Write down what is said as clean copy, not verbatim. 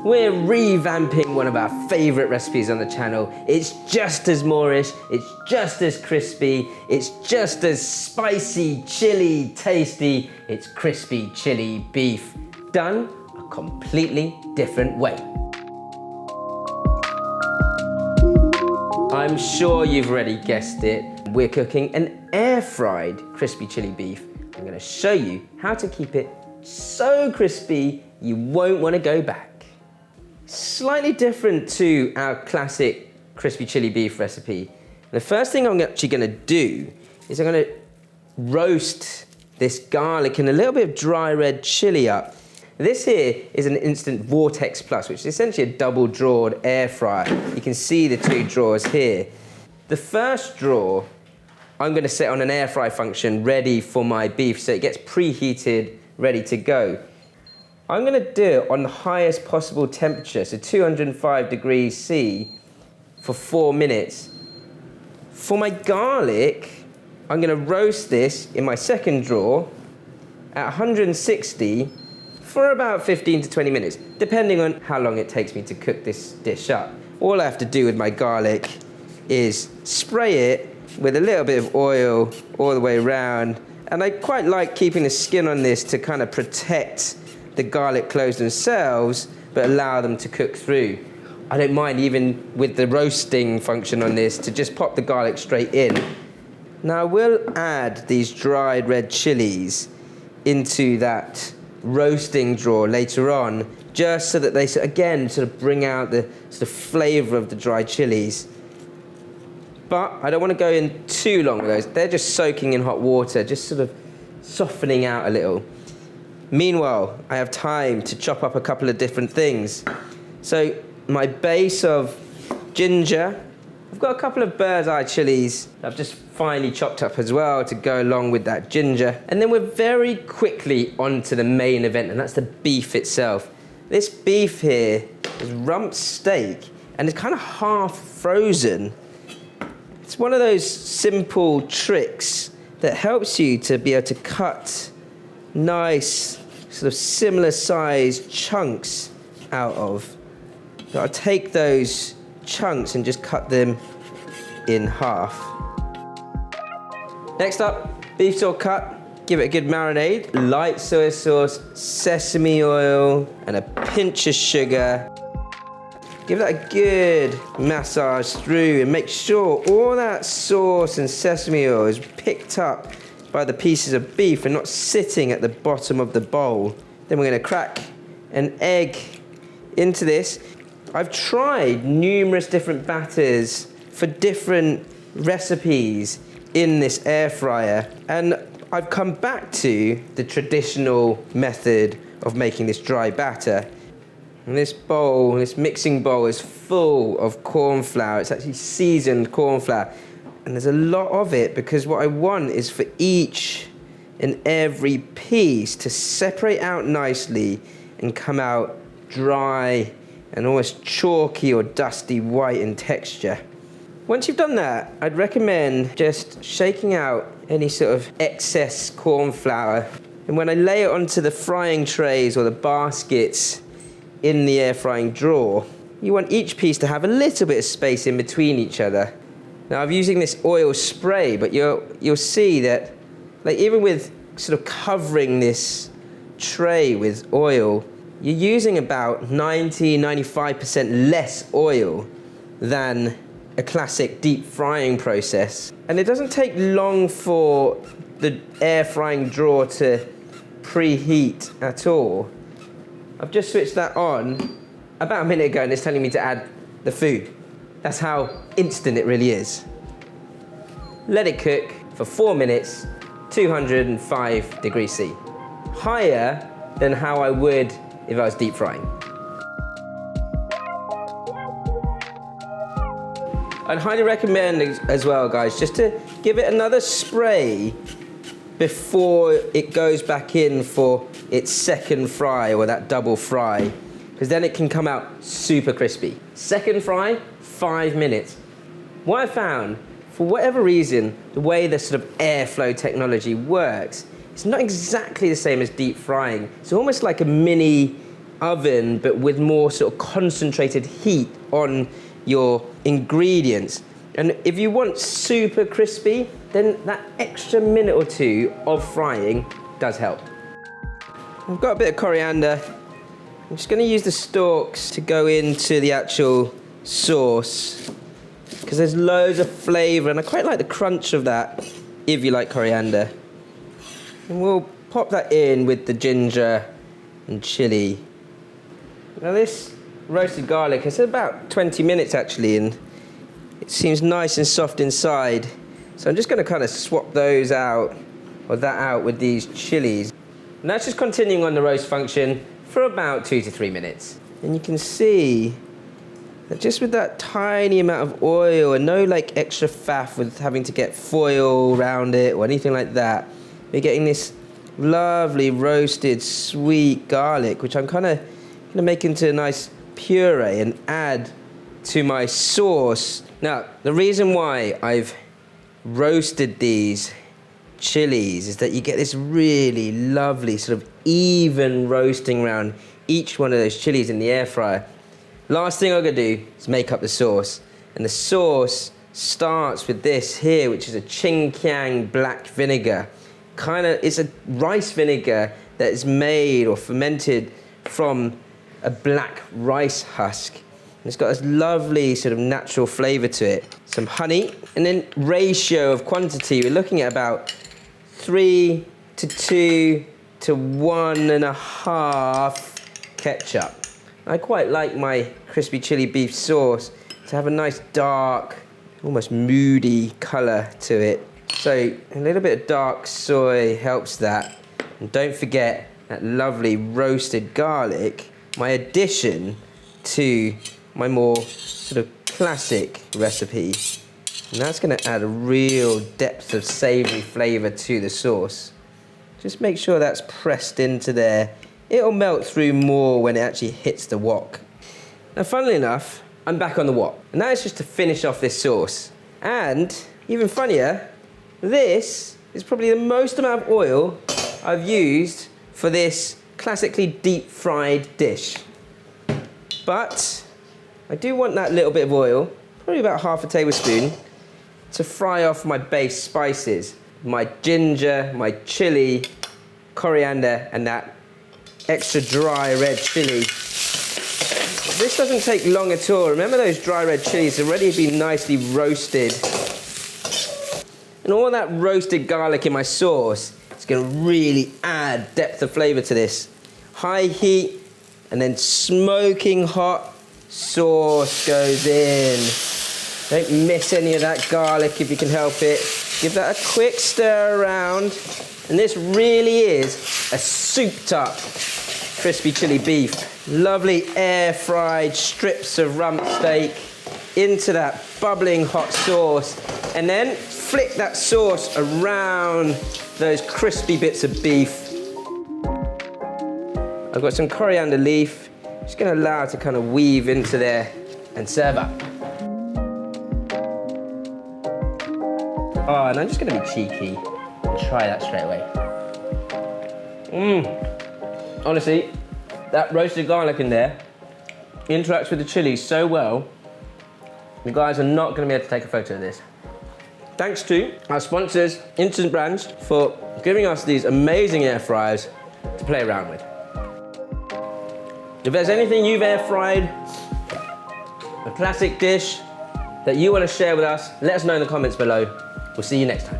we're revamping one of our favorite recipes on the channel. It's just as Moorish, it's just as crispy, it's just as spicy, chili, tasty. It's crispy chili beef, done a completely different way. I'm sure you've already guessed it. We're cooking an air-fried crispy chili beef. I'm gonna show you how to keep it so crispy you won't want to go back. Slightly different to our classic crispy chili beef recipe. The first thing I'm actually gonna do is I'm gonna roast this garlic and a little bit of dry red chili up. This here is an instant Vortex Plus, which is essentially a double drawed air fryer. You can see the two drawers here. The first drawer, I'm gonna set on an air fry function ready for my beef so it gets preheated, ready to go. I'm gonna do it on the highest possible temperature, so 205 degrees C for 4 minutes. For my garlic, I'm gonna roast this in my second drawer at 160 for about 15 to 20 minutes, depending on how long it takes me to cook this dish up. All I have to do with my garlic is spray it with a little bit of oil all the way around. And I quite like keeping the skin on this to kind of protect the garlic cloves themselves, but allow them to cook through. I don't mind even with the roasting function on this to just pop the garlic straight in. Now I will add these dried red chilies into that roasting drawer later on, just so that they, again, sort of bring out the sort of flavor of the dried chilies. But I don't want to go in too long with those. They're just soaking in hot water, just sort of softening out a little. Meanwhile, I have time to chop up a couple of different things. So my base of ginger, I've got a couple of Birdseye chilies I've just finely chopped up as well to go along with that ginger. And then we're very quickly on to the main event, and that's the beef itself. This beef here is rump steak, and it's kind of half frozen. It's one of those simple tricks that helps you to be able to cut nice, sort of similar sized chunks out of. So I'll take those chunks and just cut them in half. Next up, beef's all cut. Give it a good marinade. Light soy sauce, sesame oil, and a pinch of sugar. Give that a good massage through and make sure all that sauce and sesame oil is picked up by the pieces of beef and not sitting at the bottom of the bowl. Then we're gonna crack an egg into this. I've tried numerous different batters for different recipes in this air fryer, and I've come back to the traditional method of making this dry batter. And this bowl, this mixing bowl, is full of corn flour. It's actually seasoned corn flour. And there's a lot of it because what I want is for each and every piece to separate out nicely and come out dry and almost chalky or dusty white in texture. Once you've done that, I'd recommend just shaking out any sort of excess corn flour. And when I lay it onto the frying trays or the baskets in the air frying drawer, you want each piece to have a little bit of space in between each other. Now I'm using this oil spray, but you'll see that, like, even with sort of covering this tray with oil, you're using about 90–95% less oil than a classic deep frying process. And it doesn't take long for the air frying drawer to preheat at all. I've just switched that on about a minute ago and it's telling me to add the food. That's how instant it really is. Let it cook for 4 minutes, 205 degrees C. Higher than how I would if I was deep frying. I'd highly recommend as well, guys, just to give it another spray before it goes back in for its second fry or that double fry, because then it can come out super crispy. Second fry, 5 minutes. What I found, for whatever reason, the way the sort of airflow technology works, it's not exactly the same as deep frying. It's almost like a mini oven, but with more sort of concentrated heat on your ingredients. And if you want super crispy, then that extra minute or two of frying does help. I've got a bit of coriander. I'm just going to use the stalks to go into the actual sauce because there's loads of flavour and I quite like the crunch of that if you like coriander. And we'll pop that in with the ginger and chilli. Now this roasted garlic, it's about 20 minutes actually, and it seems nice and soft inside. So I'm just going to kind of swap those out, or that out, with these chilies. And that's just continuing on the roast function for about 2 to 3 minutes. And you can see that just with that tiny amount of oil and no like extra faff with having to get foil around it or anything like that, we're getting this lovely roasted sweet garlic, which I'm kind of going to make into a nice puree and add to my sauce. Now, the reason why I've roasted these chilies is that you get this really lovely sort of even roasting around each one of those chilies in the air fryer. Last thing I'm gonna do is make up the sauce. And the sauce starts with this here, which is a Ching Kiang black vinegar. It's a rice vinegar that is made or fermented from a black rice husk. And it's got this lovely sort of natural flavor to it. Some honey, and then ratio of quantity, we're looking at about 3 to 2 to 1.5 ketchup. I quite like my crispy chili beef sauce to have a nice dark, almost moody color to it. So a little bit of dark soy helps that. And don't forget that lovely roasted garlic, my addition to my more sort of classic recipe. And that's going to add a real depth of savory flavor to the sauce. Just make sure that's pressed into there. It'll melt through more when it actually hits the wok. Now, funnily enough, I'm back on the wok. And that is just to finish off this sauce. And even funnier, this is probably the most amount of oil I've used for this classically deep fried dish. But I do want that little bit of oil, probably about half a tablespoon, to fry off my base spices. My ginger, my chili, coriander, and that extra dry red chili. This doesn't take long at all. Remember those dry red chilies have already been nicely roasted. And all that roasted garlic in my sauce is going to really add depth of flavor to this. High heat and then smoking hot sauce goes in. Don't miss any of that garlic if you can help it. Give that a quick stir around. And this really is a souped up crispy chili beef. Lovely air fried strips of rump steak into that bubbling hot sauce. And then flick that sauce around those crispy bits of beef. I've got some coriander leaf. Just gonna allow it to kind of weave into there and serve up. Oh, and I'm just gonna be cheeky and try that straight away. Honestly, that roasted garlic in there interacts with the chilies so well, you guys are not gonna be able to take a photo of this. Thanks to our sponsors, Instant Brands, for giving us these amazing air fryers to play around with. If there's anything you've air fried, a classic dish that you want to share with us, let us know in the comments below. We'll see you next time.